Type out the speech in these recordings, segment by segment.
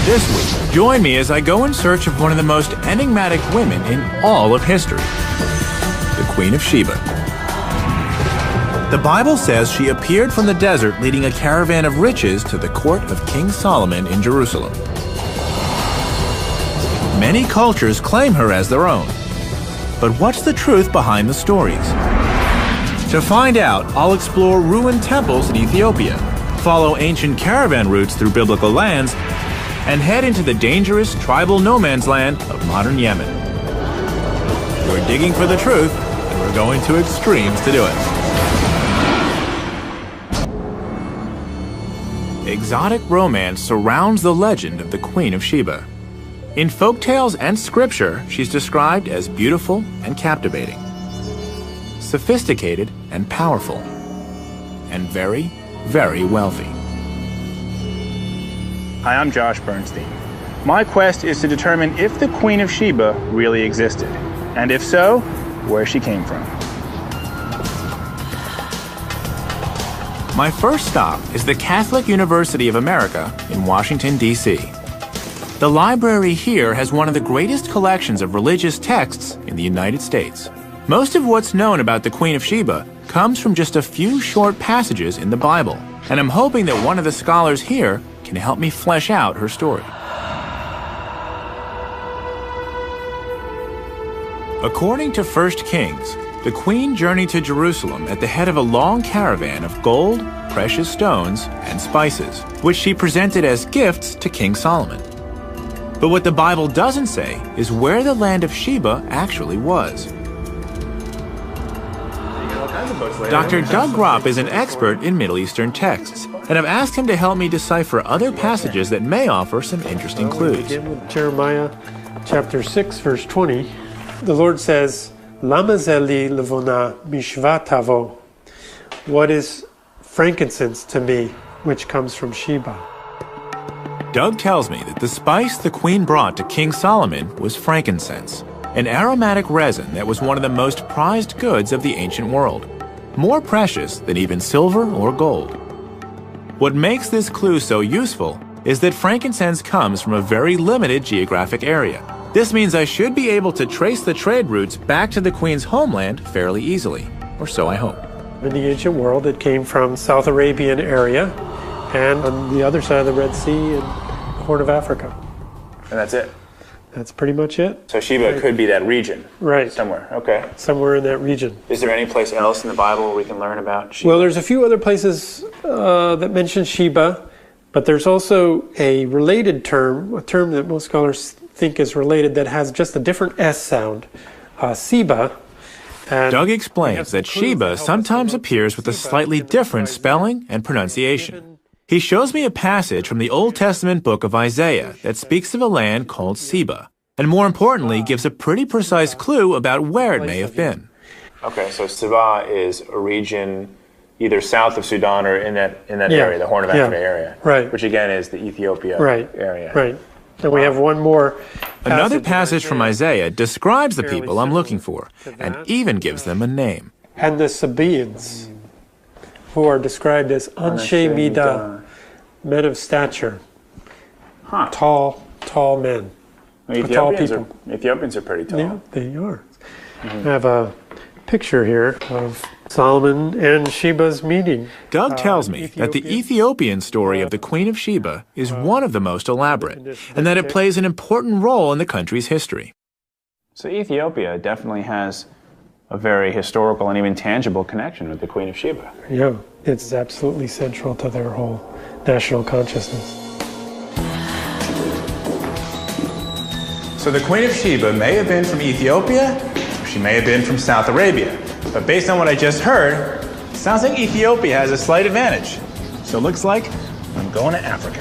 This week, join me as I go in search of one of the most enigmatic women in all of history, the Queen of Sheba. The Bible says she appeared from the desert leading a caravan of riches to the court of King Solomon in Jerusalem. Many cultures claim her as their own. But what's the truth behind the stories? To find out, I'll explore ruined temples in Ethiopia, follow ancient caravan routes through biblical lands, and head into the dangerous tribal no man's land of modern Yemen. We're digging for the truth, and we're going to extremes to do it. Exotic romance surrounds the legend of the Queen of Sheba. In folktales and scripture, she's described as beautiful and captivating, sophisticated and powerful, and very, very wealthy. Hi, I'm Josh Bernstein. My quest is to determine if the Queen of Sheba really existed, and if so, where she came from. My first stop is the Catholic University of America in Washington, D.C. The library here has one of the greatest collections of religious texts in the United States. Most of what's known about the Queen of Sheba comes from just a few short passages in the Bible, and I'm hoping that one of the scholars here can help me flesh out her story. According to 1 Kings, the queen journeyed to Jerusalem at the head of a long caravan of gold, precious stones, and spices, which she presented as gifts to King Solomon. But what the Bible doesn't say is where the land of Sheba actually was. Dr. Doug Gropp is an expert in Middle Eastern texts, and I've asked him to help me decipher other passages that may offer some interesting clues. Begin with Jeremiah chapter 6, verse 20. The Lord says, Lama zeli levona mishva tavo. What is frankincense to me, which comes from Sheba? Doug tells me that the spice the queen brought to King Solomon was frankincense, an aromatic resin that was one of the most prized goods of the ancient world, more precious than even silver or gold. What makes this clue so useful is that frankincense comes from a very limited geographic area. This means I should be able to trace the trade routes back to the Queen's homeland fairly easily, or so I hope. In the ancient world, it came from South Arabian area and on the other side of the Red Sea and the Horn of Africa. And that's it? That's pretty much it. So Sheba could be that region? Right. Somewhere, okay. Somewhere in that region. Is there any place else in the Bible where we can learn about Sheba? Well, there's a few other places that mention Sheba, but there's also a related term, a term that most scholars think is related that has just a different S sound, Seba. Doug explains that Sheba sometimes appears with a slightly different spelling and pronunciation. He shows me a passage from the Old Testament book of Isaiah that speaks of a land called Sheba, and more importantly, gives a pretty precise clue about where it may have been. Okay, so Sheba is a region either south of Sudan or in that area, the Horn of Africa area, right? Which again is the Ethiopia area, right? And we have one more. Another passage from Isaiah describes the people I'm looking for, and even gives them a name. And the Sabaeans, who are described as Anshe Midah, men of stature, tall men, tall people. Ethiopians are pretty tall. Yeah, they are. I have a picture here of Solomon and Sheba's meeting. Doug tells me that the Ethiopian story of the Queen of Sheba is one of the most elaborate, and that it plays an important role in the country's history. So Ethiopia definitely has a very historical and even tangible connection with the Queen of Sheba. Yeah, it's absolutely central to their whole national consciousness. So the Queen of Sheba may have been from Ethiopia, or she may have been from South Arabia. But based on what I just heard, it sounds like Ethiopia has a slight advantage. So it looks like I'm going to Africa.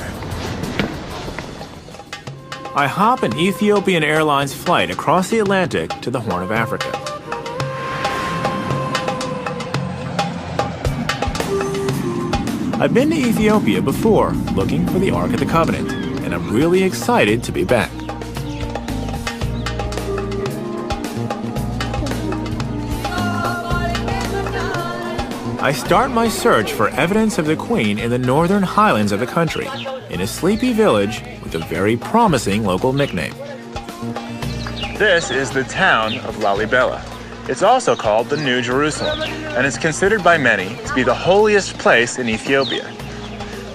I hop an Ethiopian Airlines flight across the Atlantic to the Horn of Africa. I've been to Ethiopia before, looking for the Ark of the Covenant, and I'm really excited to be back. I start my search for evidence of the queen in the northern highlands of the country, in a sleepy village with a very promising local nickname. This is the town of Lalibela. It's also called the New Jerusalem, and it's considered by many to be the holiest place in Ethiopia.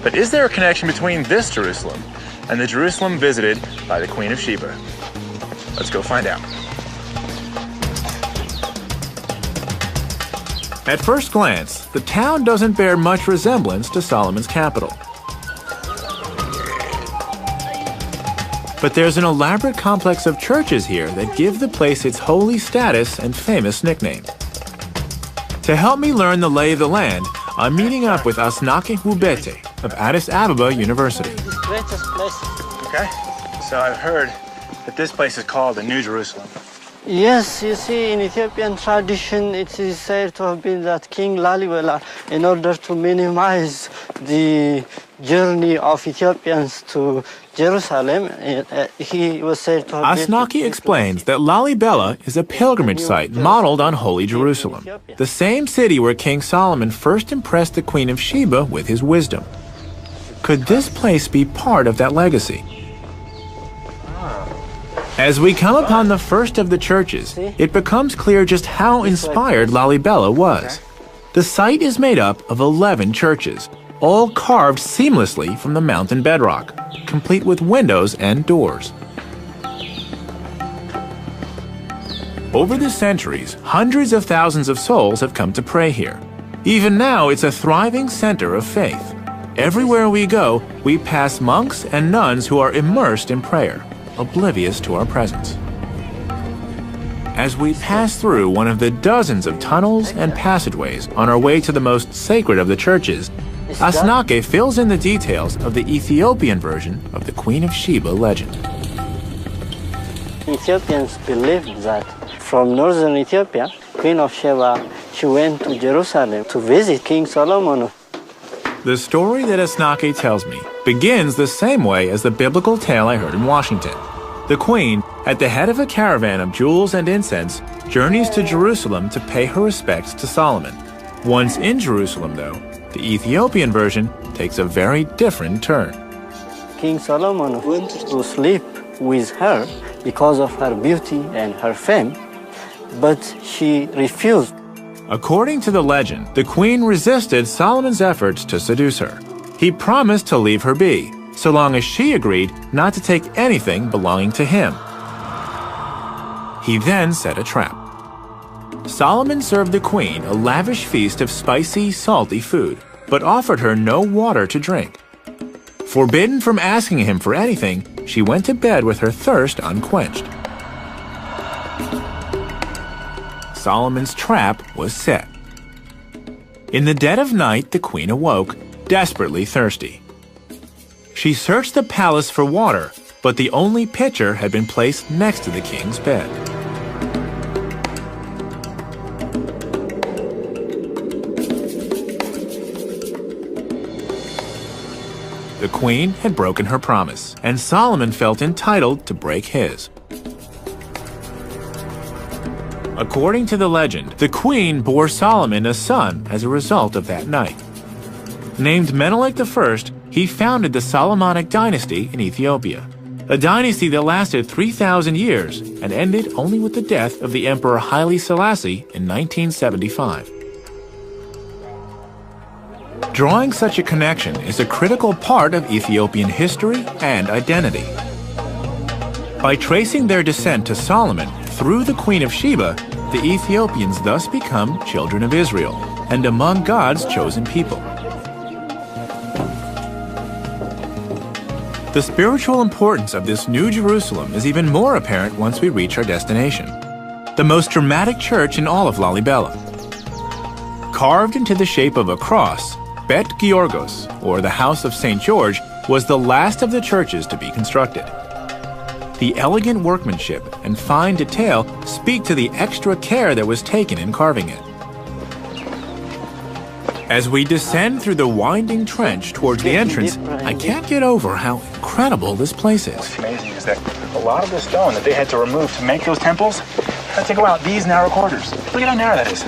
But is there a connection between this Jerusalem and the Jerusalem visited by the Queen of Sheba? Let's go find out. At first glance, the town doesn't bear much resemblance to Solomon's capital. But there's an elaborate complex of churches here that give the place its holy status and famous nickname. To help me learn the lay of the land, I'm meeting up with Asnake Hubete of Addis Ababa University. Okay, so I've heard that this place is called the New Jerusalem. Yes, you see, in Ethiopian tradition, it is said to have been that King Lalibela, in order to minimize the journey of Ethiopians to Jerusalem, he was said to have Asnake explains that Lalibela is a pilgrimage site modeled on Holy Jerusalem, the same city where King Solomon first impressed the Queen of Sheba with his wisdom. Could this place be part of that legacy? As we come upon the first of the churches, it becomes clear just how inspired Lalibela was. The site is made up of 11 churches, all carved seamlessly from the mountain bedrock, complete with windows and doors. Over the centuries, hundreds of thousands of souls have come to pray here. Even now, it's a thriving center of faith. Everywhere we go, we pass monks and nuns who are immersed in prayer, oblivious to our presence. As we pass through one of the dozens of tunnels and passageways on our way to the most sacred of the churches, Asnake fills in the details of the Ethiopian version of the Queen of Sheba legend. Ethiopians believed that from northern Ethiopia, Queen of Sheba, she went to Jerusalem to visit King Solomon. The story that Asnake tells me begins the same way as the biblical tale I heard in Washington. The queen, at the head of a caravan of jewels and incense, journeys to Jerusalem to pay her respects to Solomon. Once in Jerusalem, though, the Ethiopian version takes a very different turn. King Solomon went to sleep with her because of her beauty and her fame, but she refused. According to the legend, the queen resisted Solomon's efforts to seduce her. He promised to leave her be, so long as she agreed not to take anything belonging to him. He then set a trap. Solomon served the queen a lavish feast of spicy, salty food, but offered her no water to drink. Forbidden from asking him for anything, she went to bed with her thirst unquenched. Solomon's trap was set. In the dead of night, the queen awoke, desperately thirsty. She searched the palace for water, but the only pitcher had been placed next to the king's bed. The queen had broken her promise, and Solomon felt entitled to break his. According to the legend, the queen bore Solomon a son as a result of that night. Named Menelik I, he founded the Solomonic dynasty in Ethiopia, a dynasty that lasted 3,000 years and ended only with the death of the Emperor Haile Selassie in 1975. Drawing such a connection is a critical part of Ethiopian history and identity. By tracing their descent to Solomon through the Queen of Sheba, the Ethiopians thus become children of Israel and among God's chosen people. The spiritual importance of this New Jerusalem is even more apparent once we reach our destination, the most dramatic church in all of Lalibela. Carved into the shape of a cross, Bet Georgos, or the House of St. George, was the last of the churches to be constructed. The elegant workmanship and fine detail speak to the extra care that was taken in carving it. As we descend through the winding trench towards the entrance, I can't get over how incredible this place is. What's amazing is that a lot of the stone that they had to remove to make those temples had to go out these narrow corridors. Look at how narrow that is.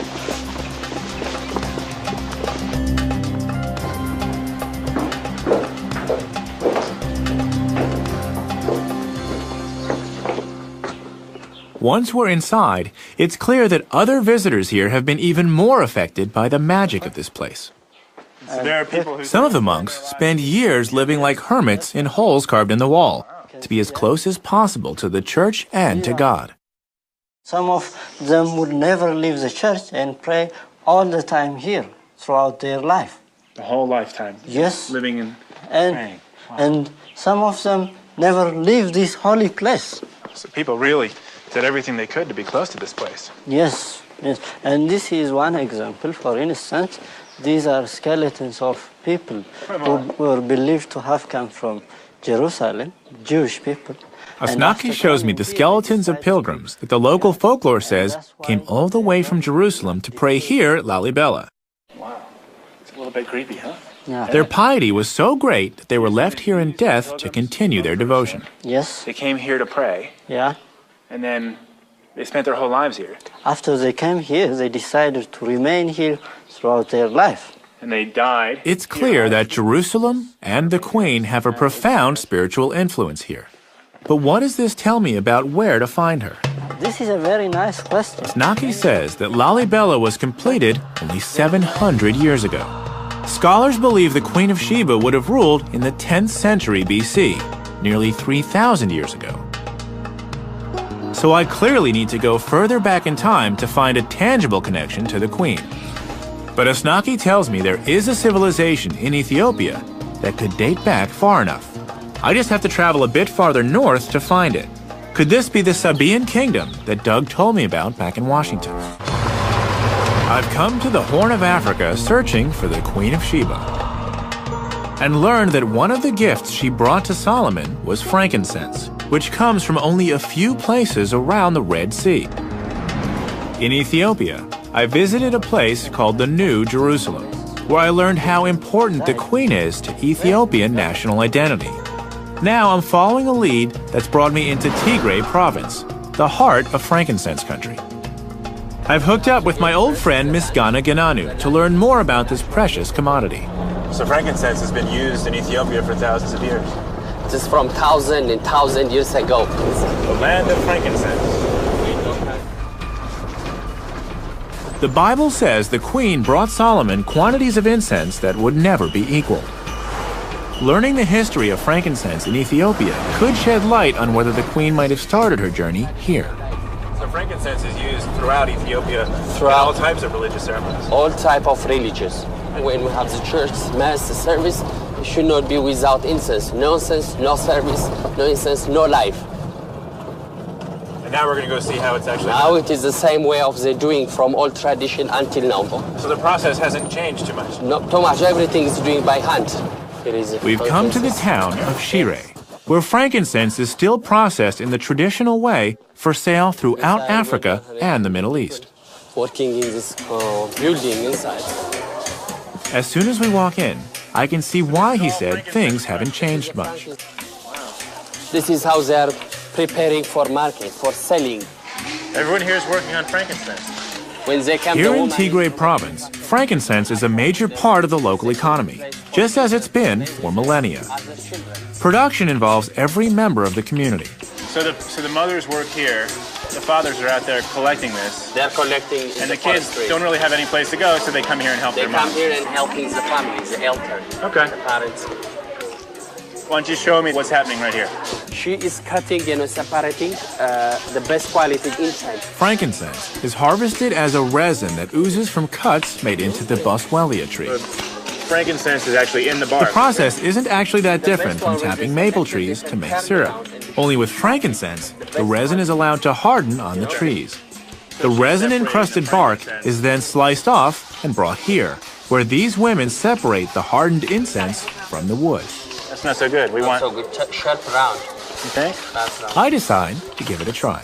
Once we're inside, it's clear that other visitors here have been even more affected by the magic of this place. So there are people who... Some of the monks spend years living like hermits in holes carved in the wall, to be as close as possible to the church and to God. Some of them would never leave the church and pray all the time here throughout their life. The whole lifetime. Yes. Living and And, praying. Wow. and some of them never leave this holy place. So people really did everything they could to be close to this place. Yes, yes. And this is one example. For instance, these are skeletons of people who were believed to have come from Jerusalem, Jewish people. Asnaki shows me the skeletons of pilgrims that the local folklore says came all the way from Jerusalem to pray here at Lalibela. Wow. It's a little bit creepy, huh? Yeah. Their piety was so great that they were left here in death to continue their devotion. Yes, They came here to pray, yeah. and then they spent their whole lives here. After they came here, they decided to remain here throughout their life. And they died. It's clear that Jerusalem and the Queen have a profound spiritual influence here. But what does this tell me about where to find her? This is a very nice question. Asnaki says that Lalibela was completed only 700 years ago. Scholars believe the Queen of Sheba would have ruled in the 10th century BC, nearly 3,000 years ago. So I clearly need to go further back in time to find a tangible connection to the Queen. But Asnaki tells me there is a civilization in Ethiopia that could date back far enough. I just have to travel a bit farther north to find it. Could this be the Sabaean kingdom that Doug told me about back in Washington? I've come to the Horn of Africa searching for the Queen of Sheba, and learned that one of the gifts she brought to Solomon was frankincense, which comes from only a few places around the Red Sea. In Ethiopia, I visited a place called the New Jerusalem, where I learned how important the Queen is to Ethiopian national identity. Now I'm following a lead that's brought me into Tigray province, the heart of frankincense country. I've hooked up with my old friend Misgana Gananu to learn more about this precious commodity. So frankincense has been used in Ethiopia for thousands of years. This is from 1,000 years ago. The land of frankincense. The Bible says the Queen brought Solomon quantities of incense that would never be equaled. Learning the history of frankincense in Ethiopia could shed light on whether the Queen might have started her journey here. So frankincense is used throughout Ethiopia in all types of religious ceremonies. All type of religions. When we have the church mass service, it should not be without incense. No incense, no service, no incense, no life. And now we're going to go see how it's actually Now done. it is the same way of the doing from old tradition until now. So the process hasn't changed too much. Not too much. Everything is doing by hand. We've come to the town of Shire, where frankincense is still processed in the traditional way for sale throughout Africa and the Middle East. Working in this building inside. As soon as we walk in, I can see why he said things haven't changed much. This is how they are preparing for market, for selling. Everyone here is working on frankincense. When they come Here in Tigray province, frankincense is a major part of the local economy, just as it's been for millennia. Production involves every member of the community. So the mothers work here, the fathers are out there collecting this, They're collecting in and the kids forestry. don't really have any place to go, so they come here and help They their come moms. here and helping the family, the elder, Okay. the parents. Why don't you show me what's happening right here? She is cutting and separating the best quality incense. Frankincense is harvested as a resin that oozes from cuts made into the boswellia tree. Frankincense is actually in the bark. The process isn't actually that different from tapping maple trees to make syrup. Only with frankincense, the resin is allowed to harden on the trees. The resin-encrusted bark is then sliced off and brought here, where these women separate the hardened incense from the wood. That's not so good. We want... So good, sharp round. You think? That's round. I decide to give it a try.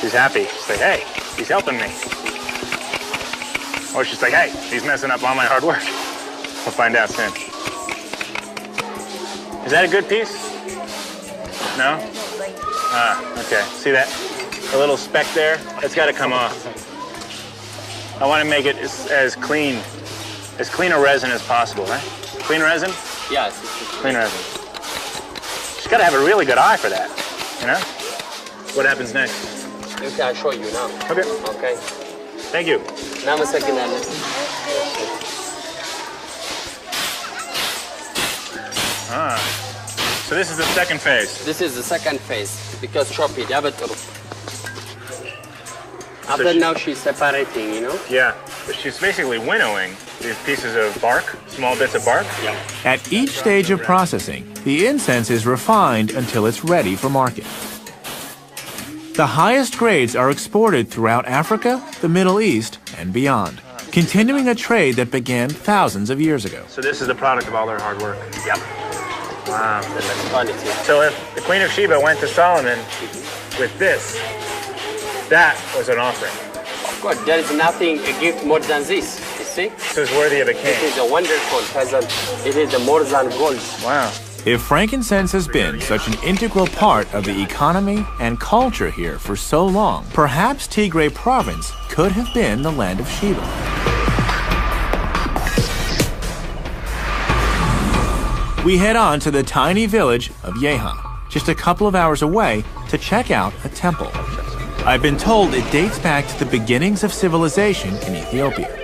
She's happy. She's like, hey, he's helping me. Or she's like, hey, he's messing up all my hard work. We'll find out soon. Is that a good piece? No? Ah, okay. See that? A little speck there? That's got to come off. I want to make it as clean a resin as possible, right? Clean resin? Yes. Clean resin. She's got to have a really good eye for that, you know? What happens next? You can show you now. Okay. Okay. Thank you. Namaste, Kinale. So this is the second phase. This is the second phase because chop it. After now she's separating, you know? Yeah, but she's basically winnowing these pieces of bark, small bits of bark. Yeah. At each stage of processing, the incense is refined until it's ready for market. The highest grades are exported throughout Africa, the Middle East, and beyond, continuing a trade that began thousands of years ago. So this is the product of all their hard work. Yep. Wow. The next quality. So if the Queen of Sheba went to Solomon with this, that was an offering. Of course, there is nothing a gift more than this. You see? This is worthy of a It king. is a wonderful present. It is the more than gold. Wow. If frankincense has been such an integral part of the economy and culture here for so long, perhaps Tigray province could have been the land of Sheba. We head on to the tiny village of Yeha, just a couple of hours away, to check out a temple. I've been told it dates back to the beginnings of civilization in Ethiopia.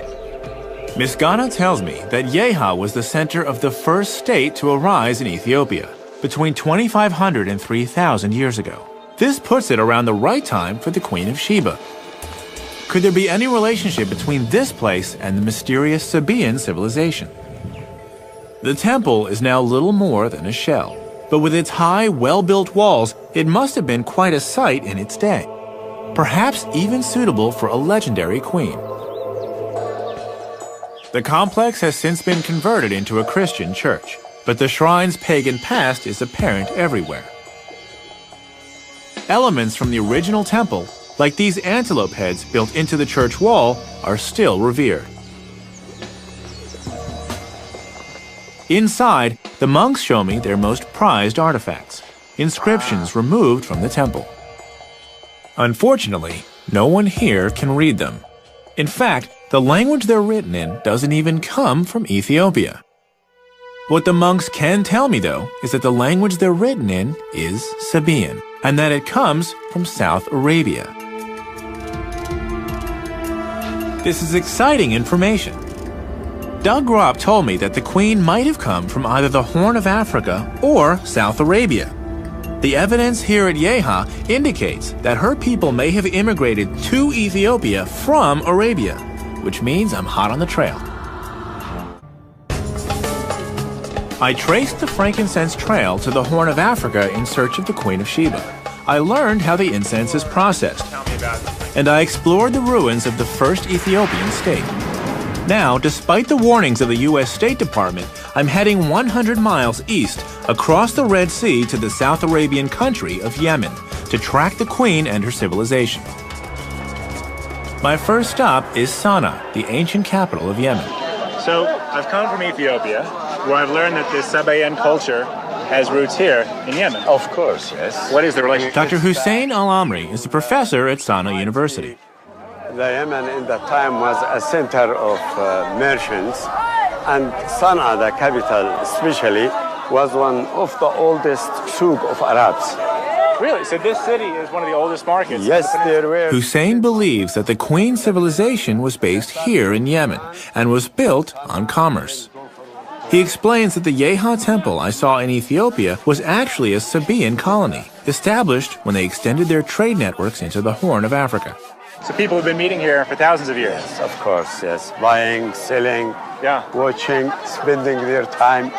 Miss Ghana tells me that Yeha was the center of the first state to arise in Ethiopia, between 2,500 and 3,000 years ago. This puts it around the right time for the Queen of Sheba. Could there be any relationship between this place and the mysterious Sabaean civilization? The temple is now little more than a shell, but with its high, well-built walls, it must have been quite a sight in its day. Perhaps even suitable for a legendary queen. The complex has since been converted into a Christian church, but the shrine's pagan past is apparent everywhere. Elements from the original temple, like these antelope heads built into the church wall, are still revered. Inside, the monks show me their most prized artifacts, inscriptions removed from the temple. Unfortunately, no one here can read them. In fact, the language they're written in doesn't even come from Ethiopia. What the monks can tell me, though, is that the language they're written in is Sabaean, and that it comes from South Arabia. This is exciting information. Doug Gropp told me that the queen might have come from either the Horn of Africa or South Arabia. The evidence here at Yeha indicates that her people may have immigrated to Ethiopia from Arabia, which means I'm hot on the trail. I traced the frankincense trail to the Horn of Africa in search of the Queen of Sheba. I learned how the incense is processed, and I explored the ruins of the first Ethiopian state. Now, despite the warnings of the U.S. State Department, I'm heading 100 miles east across the Red Sea to the South Arabian country of Yemen to track the Queen and her civilization. My first stop is Sana'a, the ancient capital of Yemen. So I've come from Ethiopia, where I've learned that this Sabaean culture has roots here in Yemen. Of course, yes. What is the relationship? Dr. Hussein Al-Amri is a professor at Sana'a University. The Yemen in that time was a center of merchants, and Sana'a, the capital especially, was one of the oldest souk of Arabs. Really? So this city is one of the oldest markets? Yes, there were. Hussein believes that the Queen civilization was based here in Yemen and was built on commerce. He explains that the Yeha temple I saw in Ethiopia was actually a Sabaean colony, established when they extended their trade networks into the Horn of Africa. So people have been meeting here for thousands of years? Of course, yes. Buying, selling, watching, spending their time.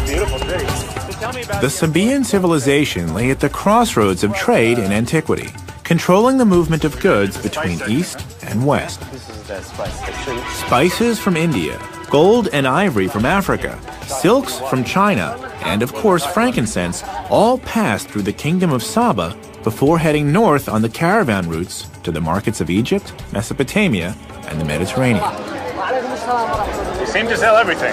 Beautiful city. So tell me about The Sabaean civilization lay at the crossroads of trade and antiquity, controlling the movement of goods between east and west. This is the spice section. Spices from India, gold and ivory from Africa, silks from China, and of course frankincense all passed through the kingdom of Saba before heading north on the caravan routes to the markets of Egypt, Mesopotamia, and the Mediterranean. You seem to sell everything.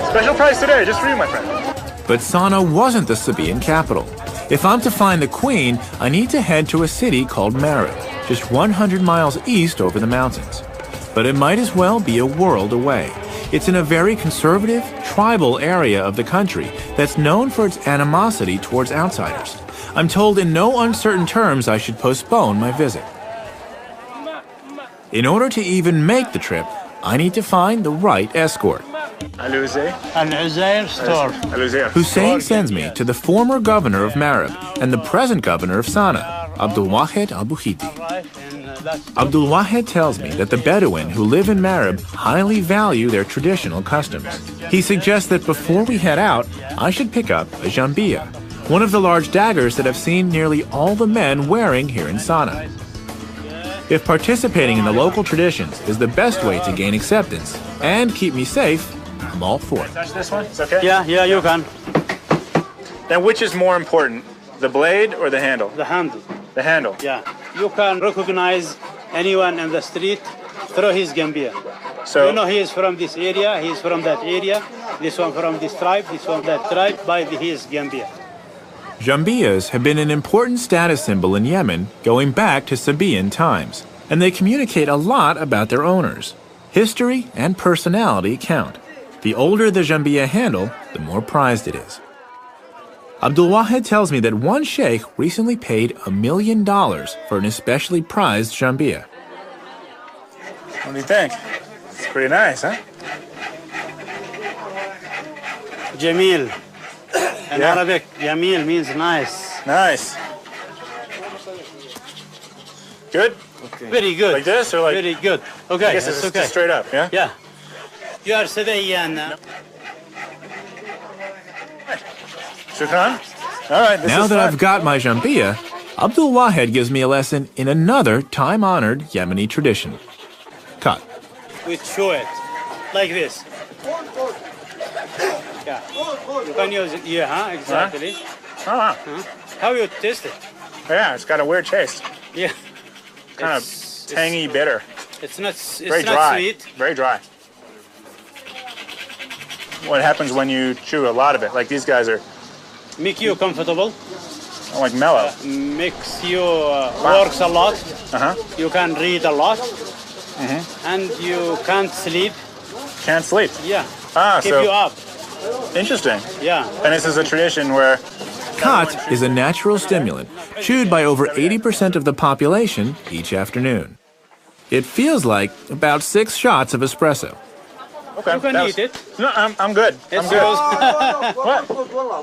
Special price today, just for you, my friend. But Sana'a wasn't the Sabaean capital. If I'm to find the queen, I need to head to a city called Marib, just 100 miles east over the mountains. But it might as well be a world away. It's in a very conservative, tribal area of the country that's known for its animosity towards outsiders. I'm told in no uncertain terms I should postpone my visit. In order to even make the trip, I need to find the right escort. Hussein sends me to the former governor of Marib and the present governor of Sana'a, Abdul Wahed al-Bukhiti. Abdul Wahed tells me that the Bedouin who live in Marib highly value their traditional customs. He suggests that before we head out, I should pick up a jambiya, one of the large daggers that I've seen nearly all the men wearing here in Sana'a. If participating in the local traditions is the best way to gain acceptance and keep me safe, I'm all for it. Touch this one? It's okay? Yeah, you can. Now, which is more important, the blade or the handle? The handle. The handle. Yeah. You can recognize anyone in the street through his gambia. So, you know he is from this area, he is from that area, this one from this tribe, this one that tribe, by his gambia. Jambiyas have been an important status symbol in Yemen going back to Sabaean times, and they communicate a lot about their owners. History and personality count. The older the jambiya handle, the more prized it is. Abdul Wahed tells me that one sheikh recently paid $1 million for an especially prized jambiya. what do you think? It's pretty nice, huh? Jamil. In Yeah. Arabic, Jamil means nice. Nice. Good? Very good. Like this or like? Very good. Okay, I guess that's it's okay. just straight up, yeah? Yeah. You are Sabaean. Shukran? All right, this Now is that fun. I've got my jambiya, Abdul Wahed gives me a lesson in another time-honored Yemeni tradition. Cut. We chew it like this. Yeah. You can use it. Yeah, huh? Exactly. Oh, How you taste it? yeah, it's got a weird taste. Yeah. Kind of tangy, bitter. It's not. Very It's not dry. sweet. Very dry. What happens when you chew a lot of it? Like these guys are Make you comfortable. like mellow. Makes you works a lot. Uh-huh. You can read a lot. And you can't sleep. Can't sleep. Yeah. Ah, Keep so you up. interesting. Yeah. And this is a tradition where Kat is a natural stimulant, chewed by over 80% of the population each afternoon. It feels like about 6 shots of espresso. okay, You can that eat it. No, I'm good. I'm It's good. yours.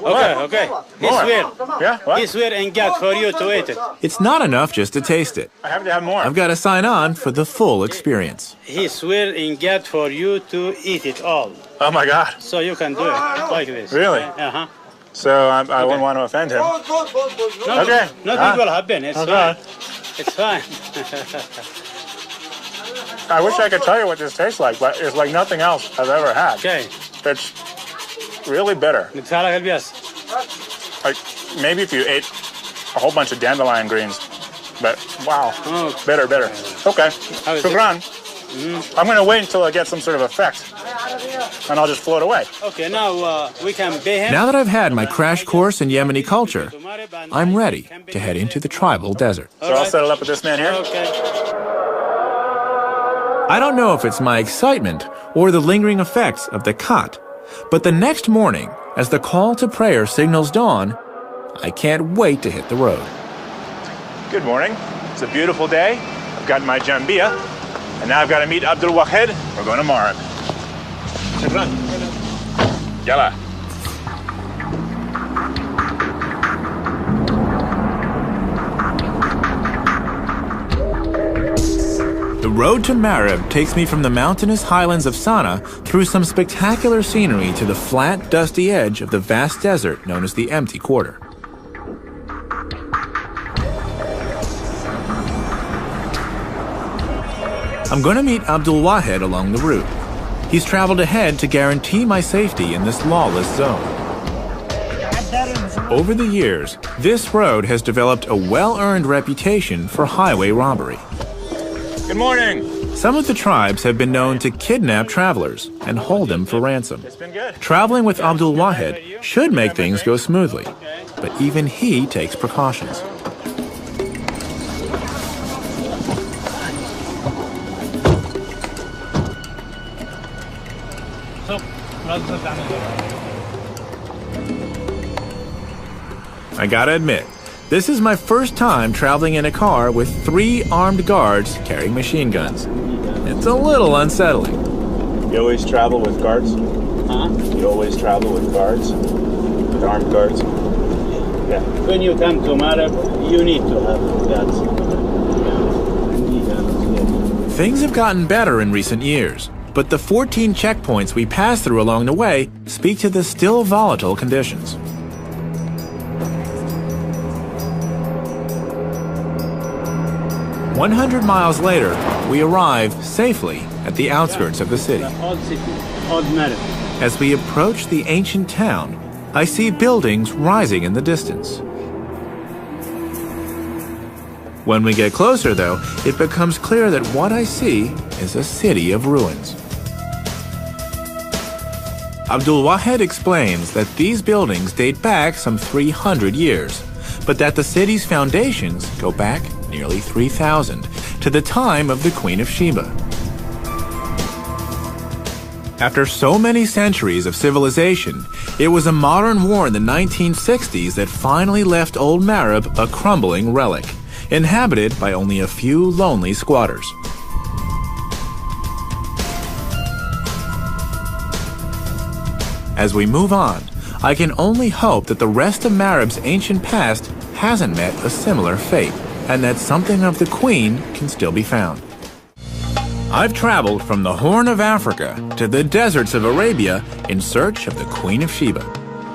What? Okay. He More. swear. Yeah. What? He swear and get for you to eat it. It's not enough just to taste it. I have to have more. I've got to sign on for the full experience. He swear and get for you to eat it all. Oh my God. So you can do it like this. Really? Uh-huh. So I wouldn't want to offend him. No, Okay. Nothing will happen. It's Okay. fine. It's fine. I wish I could tell you what this tastes like, but it's like nothing else I've ever had. Okay. It's really bitter. نتفرج البياس. Like maybe if you ate a whole bunch of dandelion greens, but wow, Oh. bitter. Okay, How is it? shukran. I'm gonna wait until I get some sort of effect, and I'll just float away. Okay, now we can pay him. Now that I've had my crash course in Yemeni culture, I'm ready to head into the tribal desert. So I'll settle up with this man here. Okay. I don't know if it's my excitement or the lingering effects of the kat, but the next morning, as the call to prayer signals dawn, I can't wait to hit the road. Good morning. It's a beautiful day. I've got my jambiya, and now I've got to meet Abdul Wahed. We're going to Marib. Shukran. Yalla. The road to Marib takes me from the mountainous highlands of Sana'a through some spectacular scenery to the flat, dusty edge of the vast desert known as the Empty Quarter. I'm going to meet Abdul Wahed along the route. He's traveled ahead to guarantee my safety in this lawless zone. Over the years, this road has developed a well-earned reputation for highway robbery. Good morning. Some of the tribes have been known to kidnap travelers and hold them for ransom. It's been good. Traveling with Abdul Wahed should make things go smoothly, but even he takes precautions. I gotta admit, this is my first time traveling in a car with 3 armed guards carrying machine guns. It's a little unsettling. You always travel with guards? Huh? You always travel with guards? With armed guards? Yeah. When you come to Marib, you need to have guards. Things have gotten better in recent years, but the 14 checkpoints we passed through along the way speak to the still volatile conditions. "100 miles later, we arrive safely at the outskirts of the city. Old city, old Marib. As we approach the ancient town, I see buildings rising in the distance. When we get closer, though, it becomes clear that what I see is a city of ruins. Abdul Wahed explains that these buildings date back some 300 years, but that the city's foundations go back nearly 3,000 to the time of the Queen of Sheba. After so many centuries of civilization, it was a modern war in the 1960s that finally left old Marib a crumbling relic, inhabited by only a few lonely squatters. As we move on, I can only hope that the rest of Marib's ancient past hasn't met a similar fate, and that something of the Queen can still be found. I've traveled from the Horn of Africa to the deserts of Arabia in search of the Queen of Sheba.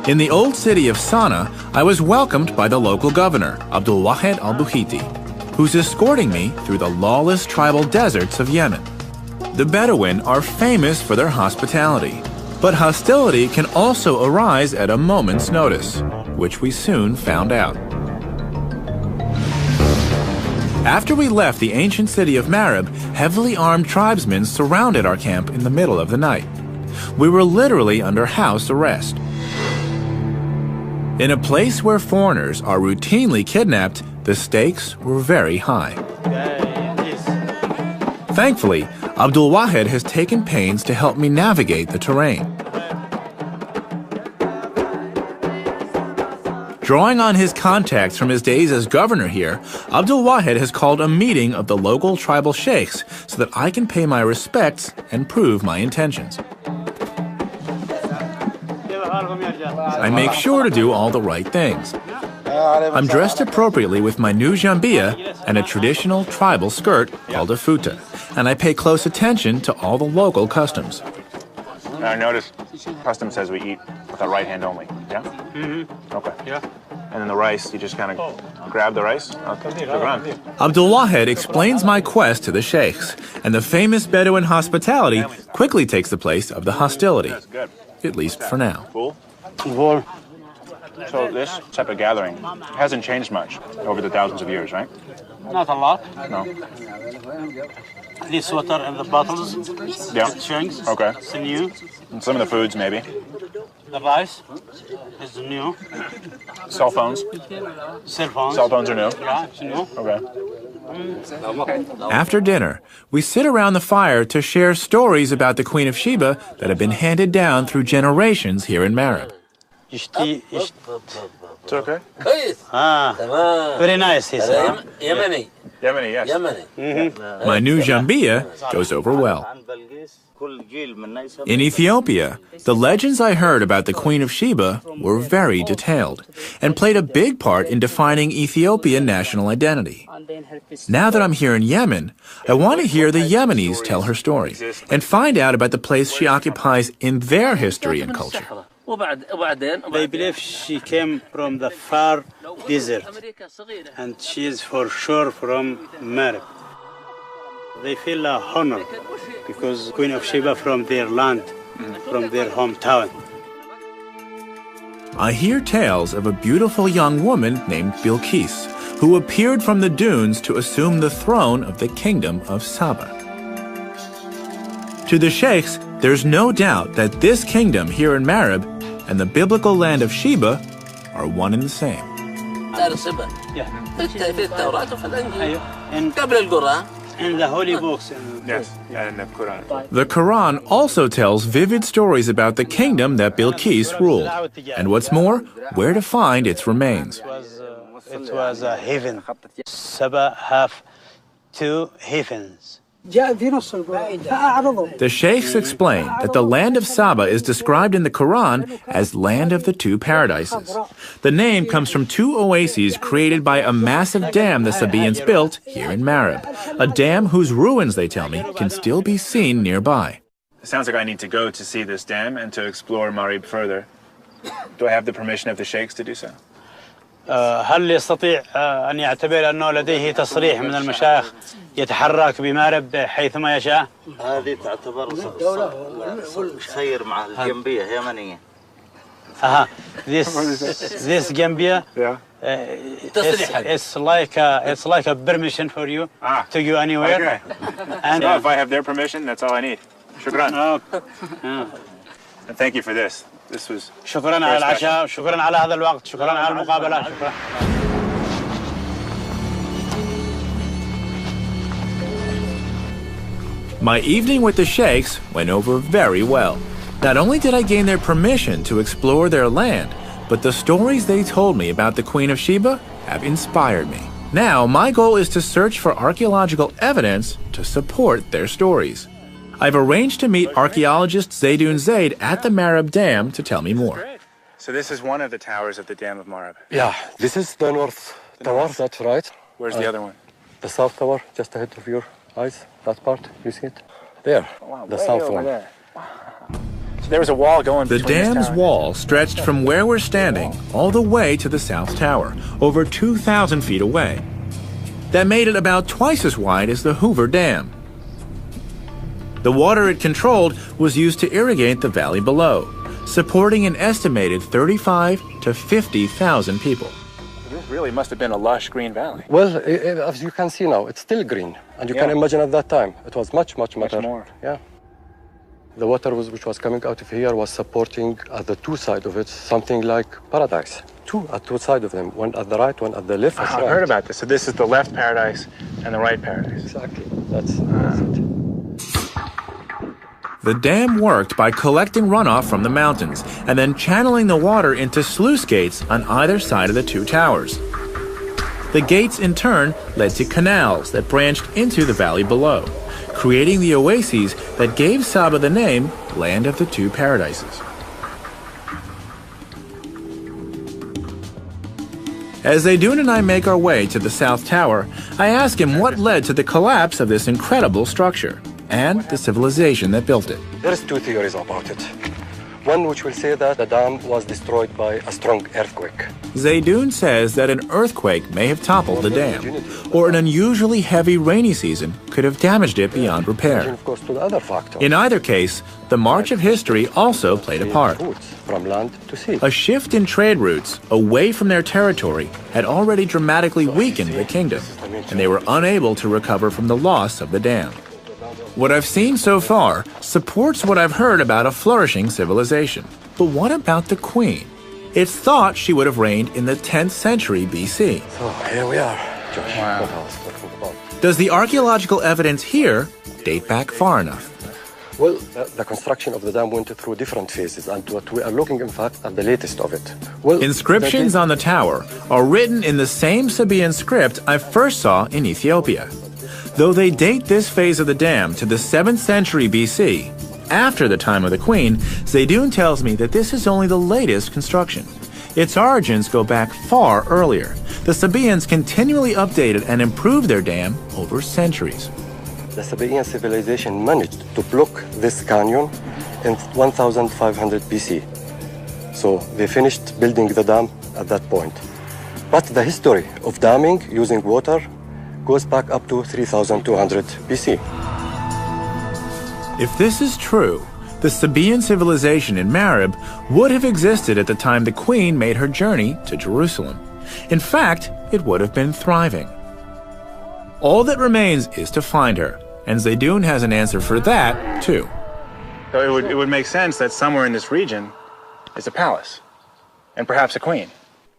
In the old city of Sana'a, I was welcomed by the local governor, Abdul Wahed al-Buhiti, who's escorting me through the lawless tribal deserts of Yemen. The Bedouin are famous for their hospitality, but hostility can also arise at a moment's notice, which we soon found out. After we left the ancient city of Marib, heavily armed tribesmen surrounded our camp in the middle of the night. We were literally under house arrest. In a place where foreigners are routinely kidnapped, the stakes were very high. Thankfully, Abdul Wahed has taken pains to help me navigate the terrain. Drawing on his contacts from his days as governor here, Abdul Wahed has called a meeting of the local tribal sheikhs so that I can pay my respects and prove my intentions. I make sure to do all the right things. I'm dressed appropriately with my new jambia and a traditional tribal skirt called a futa, and I pay close attention to all the local customs. I noticed custom says we eat with our right hand only, yeah? Mm-hmm. Okay. Yeah. And then the rice, you just kind of grab the rice? Okay. Abdul Wahed explains my quest to the sheikhs, and the famous Bedouin hospitality quickly takes the place of the hostility, at least for now. Cool. War. So this type of gathering hasn't changed much over the thousands of years, right? Not a lot. No. This water in the bottles. Yeah. Chunks. Okay. It's new. And some of the foods, maybe. The rice is new. Cell phones. Cell phones. Cell phones are new. Yeah, it's new. Okay. After dinner, we sit around the fire to share stories about the Queen of Sheba that have been handed down through generations here in Marib. It's okay. Very nice, he said. Yemeni. Yemeni, yes. Yemeni. My new jambia goes over well. In Ethiopia, the legends I heard about the Queen of Sheba were very detailed and played a big part in defining Ethiopian national identity. Now that I'm here in Yemen, I want to hear the Yemenis tell her story and find out about the place she occupies in their history and culture. They believe she came from the far desert, and she is for sure from Marib. They feel honor because Queen of Sheba from their land, from their hometown. I hear tales of a beautiful young woman named Bilqis, who appeared from the dunes to assume the throne of the kingdom of Saba. To the sheikhs, there's no doubt that this kingdom here in Marib and the biblical land of Sheba are one and the same. Yeah. in the holy books. Yes, and in the Quran. The Quran also tells vivid stories about the kingdom that Bilqis ruled, and what's more, where to find its remains. It was a heaven. Sheba have 2 heavens. The sheikhs explain that the land of Saba is described in the Quran as land of the 2 paradises. The name comes from 2 oases created by a massive dam the Sabaeans built here in Marib, a dam whose ruins, they tell me, can still be seen nearby. It sounds like I need to go to see this dam and to explore Marib further. Do I have the permission of the sheikhs to do so? هل يستطيع أن يعتبر أنه لديه تصريح من المشايخ يتحرك بمارب حيثما يشاء؟ هذه تعتبر سير مع الجنبية يمنية. This Gambia, it's like a permission for you to go anywhere. Okay. And so if I have their permission, that's all I need. Shukran. And thank you for this. This was شكرا على العشاء، شكرا على هذا الوقت، شكرا على المقابلة، شكرا. My evening with the sheikhs went over very well. Not only did I gain their permission to explore their land, but the stories they told me about the Queen of Sheba have inspired me. Now, my goal is to search for archaeological evidence to support their stories. I've arranged to meet archaeologist Zaydoun Zaid at the Marib Dam to tell me more. So this is one of the towers of the Dam of Marib. Yeah, this is the north tower, that's right. Where's the other one? The south tower, just ahead of your eyes, that part, you see it? There, the south one. There. So there was a wall going The between dam's wall stretched from where we're standing all the way to the south tower, over 2,000 feet away. That made it about twice as wide as the Hoover Dam. The water it controlled was used to irrigate the valley below, supporting an estimated 35 to 50,000 people. This really must have been a lush green valley. Well, as you can see now, it's still green. And you can imagine at that time, it was much more. Yeah. The water which was coming out of here was supporting at the 2 sides of it, something like paradise. 2 at 2 sides of them, one at the right, one at the left. I heard about this. So this is the left paradise and the right paradise. Exactly, that's it. The dam worked by collecting runoff from the mountains and then channeling the water into sluice gates on either side of the 2 towers. The gates, in turn, led to canals that branched into the valley below, creating the oases that gave Saba the name Land of the 2 Paradises. As Zaydoun and I make our way to the South Tower, I ask him what led to the collapse of this incredible structure and the civilization that built it. There's 2 theories about it. One which will say that the dam was destroyed by a strong earthquake. Zaydoun says that an earthquake may have toppled the dam, or an unusually heavy rainy season could have damaged it beyond repair. Of course, to the other factor. In either case, the march of history also played a part. From land to sea. A shift in trade routes away from their territory had already dramatically weakened the kingdom, and they were unable to recover from the loss of the dam. What I've seen so far supports what I've heard about a flourishing civilization. But what about the queen? It's thought she would have reigned in the 10th century BC. So here we are, Josh. Wow. What I was talking about. Does the archaeological evidence here date back far enough? Well, the construction of the dam went through different phases, and what we are looking, in fact, at the latest of it. Well, inscriptions on the tower are written in the same Sabaean script I first saw in Ethiopia. Though they date this phase of the dam to the 7th century BC, after the time of the queen, Zaydoun tells me that this is only the latest construction. Its origins go back far earlier. The Sabaeans continually updated and improved their dam over centuries. The Sabaean civilization managed to block this canyon in 1500 BC. So they finished building the dam at that point. But the history of damming using water goes back up to 3200 BC. If this is true, the Sabaean civilization in Marib would have existed at the time the queen made her journey to Jerusalem. In fact, it would have been thriving. All that remains is to find her, and Zaydoun has an answer for that, too. So it would make sense that somewhere in this region is a palace, and perhaps a queen.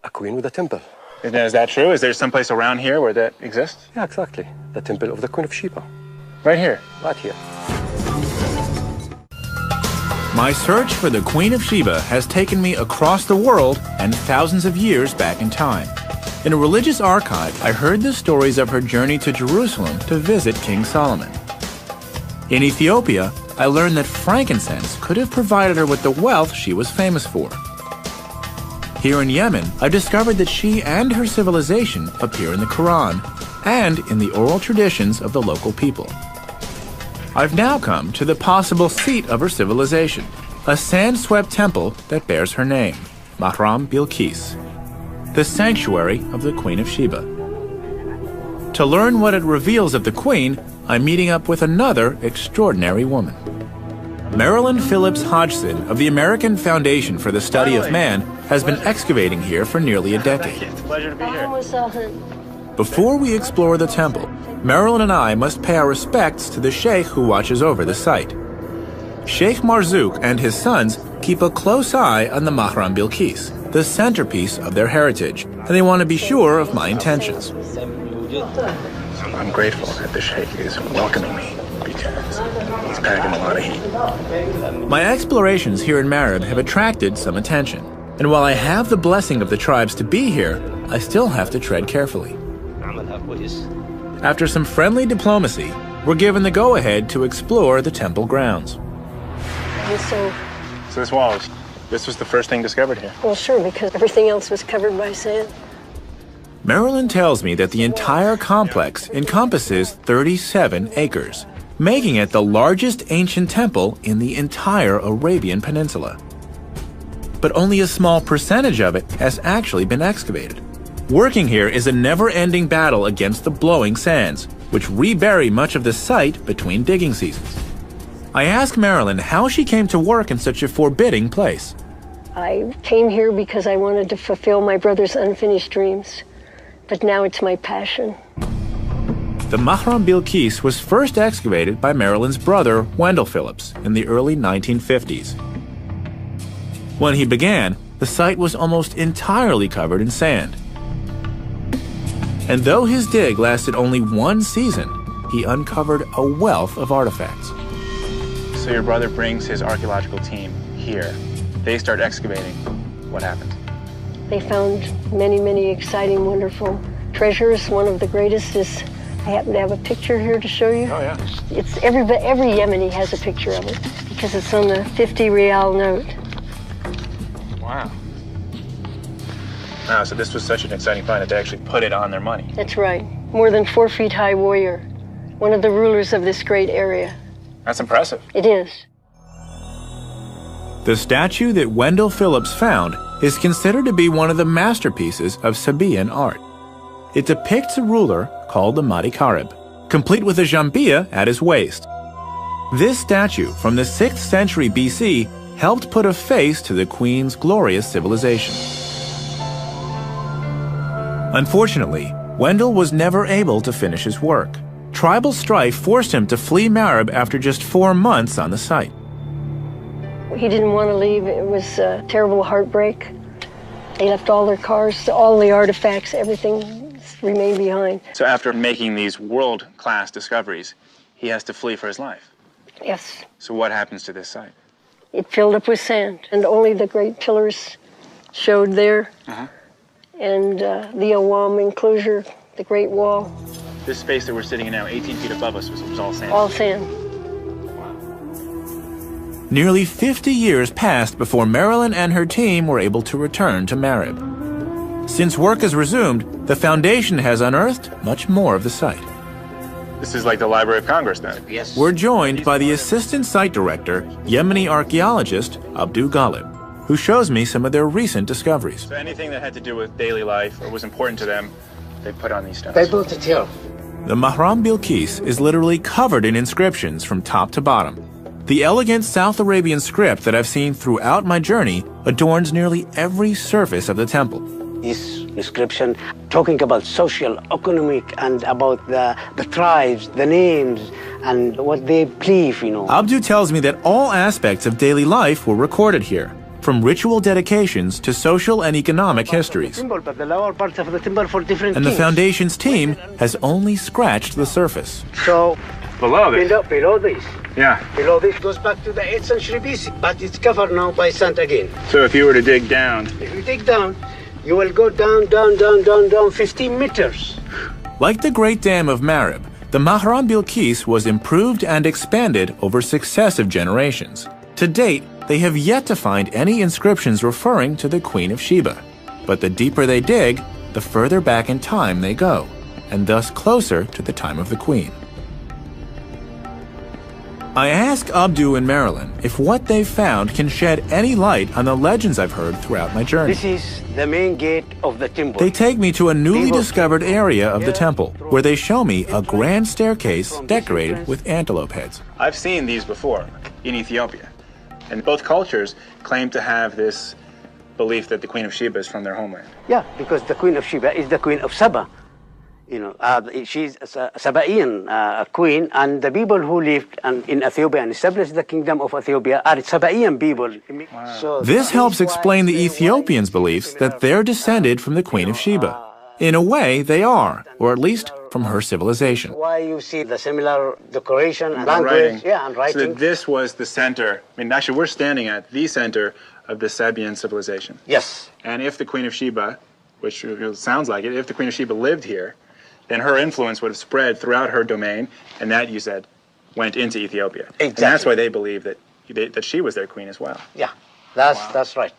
A queen with a temple. Is that true? Is there someplace around here where that exists? Yeah, exactly. The temple of the Queen of Sheba. Right here. Right here. My search for the Queen of Sheba has taken me across the world and thousands of years back in time. In a religious archive, I heard the stories of her journey to Jerusalem to visit King Solomon. In Ethiopia, I learned that frankincense could have provided her with the wealth she was famous for. Here in Yemen, I discovered that she and her civilization appear in the Quran and in the oral traditions of the local people. I've now come to the possible seat of her civilization, a sand-swept temple that bears her name, Mahram Bilqis, the sanctuary of the Queen of Sheba. To learn what it reveals of the Queen, I'm meeting up with another extraordinary woman. Marilyn Phillips Hodgson of the American Foundation for the Study of Man has been excavating here for nearly a decade. It's a pleasure to be here. Before we explore the temple, Marilyn and I must pay our respects to the sheikh who watches over the site. Sheikh Marzouk and his sons keep a close eye on the Mahram Bilqis, the centerpiece of their heritage, and they want to be sure of my intentions. I'm grateful that the sheikh is welcoming me because he's packing a lot of heat. My explorations here in Marib have attracted some attention, and while I have the blessing of the tribes to be here, I still have to tread carefully. After some friendly diplomacy, we're given the go-ahead to explore the temple grounds. So this wall, this was the first thing discovered here? Well, sure, because everything else was covered by sand. Marilyn tells me that the entire complex encompasses 37 acres, making it the largest ancient temple in the entire Arabian Peninsula. But only a small percentage of it has actually been excavated. Working here is a never-ending battle against the blowing sands, which rebury much of the site between digging seasons. I ask Marilyn how she came to work in such a forbidding place. I came here because I wanted to fulfill my brother's unfinished dreams, but now it's my passion. The Mahram Bilqis was first excavated by Marilyn's brother, Wendell Phillips, in the early 1950s. When he began, the site was almost entirely covered in sand. And though his dig lasted only one season, he uncovered a wealth of artifacts. So your brother brings his archaeological team here. They start excavating. What happened? They found many, many exciting, wonderful treasures. One of the greatest is, I happen to have a picture here to show you. Oh, yeah. It's every Yemeni has a picture of it because it's on the 50 rial note. Wow. Wow, so this was such an exciting find that they actually put it on their money. That's right. More than 4 feet high warrior. One of the rulers of this great area. That's impressive. It is. The statue that Wendell Phillips found is considered to be one of the masterpieces of Sabaean art. It depicts a ruler called the Mahdi Karib, complete with a jambia at his waist. This statue from the 6th century BC helped put a face to the Queen's glorious civilization. Unfortunately, Wendell was never able to finish his work. Tribal strife forced him to flee Marib after just 4 months on the site. He didn't want to leave. It was a terrible heartbreak. They left all their cars, all the artifacts, everything remained behind. So after making these world-class discoveries, he has to flee for his life? Yes. So what happens to this site? It filled up with sand, and only the great pillars showed there. And the Awam enclosure, the Great Wall. This space that we're sitting in now, 18 feet above us, was all sand? All sand. Nearly 50 years passed before Marilyn and her team were able to return to Marib. Since work has resumed, the Foundation has unearthed much more of the site. This is like the Library of Congress, then? Yes. We're joined by the Assistant Site Director, Yemeni archaeologist Abdu Ghalib, who shows me some of their recent discoveries. So anything that had to do with daily life or was important to them, they put on these stones. They built it here. The Mahram Bilqis is literally covered in inscriptions from top to bottom. The elegant South Arabian script that I've seen throughout my journey adorns nearly every surface of the temple. This inscription talking about social, economic, and about the tribes, the names, and what they believe, Abdu tells me that all aspects of daily life were recorded here, from ritual dedications to social and economic histories. And the the Foundation's team has only scratched the surface. So Below this? Below this. Yeah. Below this goes back to the 8th century BC, but it's covered now by sand again. So if you were to dig down... If you dig down, you will go down 15 meters. Like the Great Dam of Marib, the Mahram Bilqis was improved and expanded over successive generations. To date, they have yet to find any inscriptions referring to the Queen of Sheba. But the deeper they dig, the further back in time they go, and thus closer to the time of the Queen. I ask Abdu and Marilyn if what they've found can shed any light on the legends I've heard throughout my journey. This is the main gate of the temple. They take me to a newly discovered area of the temple, where they show me a grand staircase decorated with antelope heads. I've seen these before in Ethiopia, and both cultures claim to have this belief that the Queen of Sheba is from their homeland. Yeah, because the Queen of Sheba is the Queen of Saba. You know, she's a Sabaean queen, and the people who lived in Ethiopia and established the kingdom of Ethiopia are Sabaean people. Wow. So this helps explain the Ethiopians' beliefs that they're descended from the Queen of Sheba. In a way, they are, or at least from her civilization. Why you see the similar decoration and language, and writing. So that this was the center. I mean, actually, we're standing at the center of the Sabaean civilization. Yes. And if the Queen of Sheba, which sounds like it, if the Queen of Sheba lived here, then her influence would have spread throughout her domain, and that, you said, went into Ethiopia. Exactly. And that's why they believe that she was their queen as well. Yeah, that's right.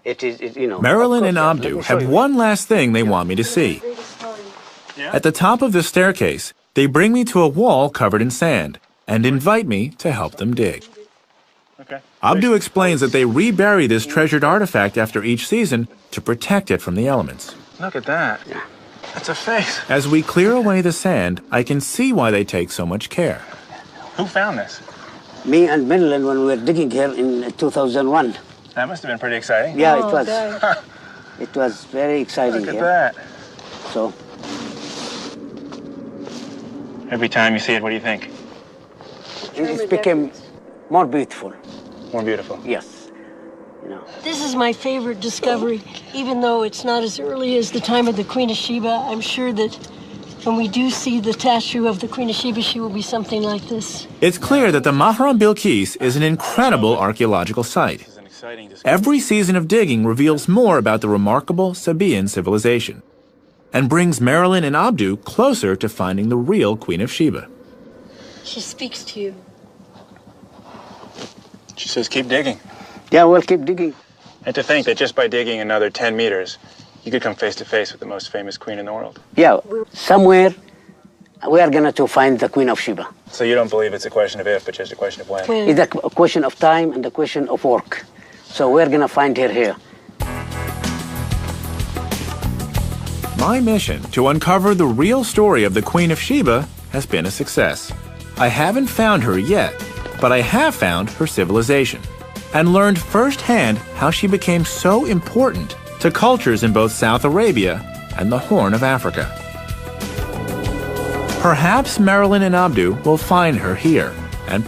It is, you know. Marilyn and Abdu have one last thing they want me to see. At the top of the staircase, they bring me to a wall covered in sand and invite me to help them dig. Okay. Abdu explains that they rebury this treasured artifact after each season to protect it from the elements. Look at that. Yeah. That's a face. As we clear away the sand, I can see why they take so much care. Who found this? Me and Marilyn when we were digging here in 2001. That must have been pretty exciting. Yeah, it was. It was very exciting. Look at here. that. So. Every time you see it, what do you think? It became more beautiful. More beautiful? Yes. You know. This is my favorite discovery. Even though it's not as early as the time of the Queen of Sheba, I'm sure that when we do see the statue of the Queen of Sheba, she will be something like this. It's clear that the Mahram Bilqis is an incredible archaeological site. Every season of digging reveals more about the remarkable Sabaean civilization and brings Marilyn and Abdu closer to finding the real Queen of Sheba. She speaks to you. She says keep digging. Yeah, we'll keep digging. And to think that just by digging another 10 meters, you could come face to face with the most famous queen in the world. Yeah, somewhere we are going to find the Queen of Sheba. So you don't believe it's a question of if, but just a question of when? It's a question of time and a question of work. So we're going to find her here. My mission to uncover the real story of the Queen of Sheba has been a success. I haven't found her yet, but I have found her civilization and learned firsthand how she became so important to cultures in both South Arabia and the Horn of Africa. Perhaps Marilyn and Abdu will find her here, and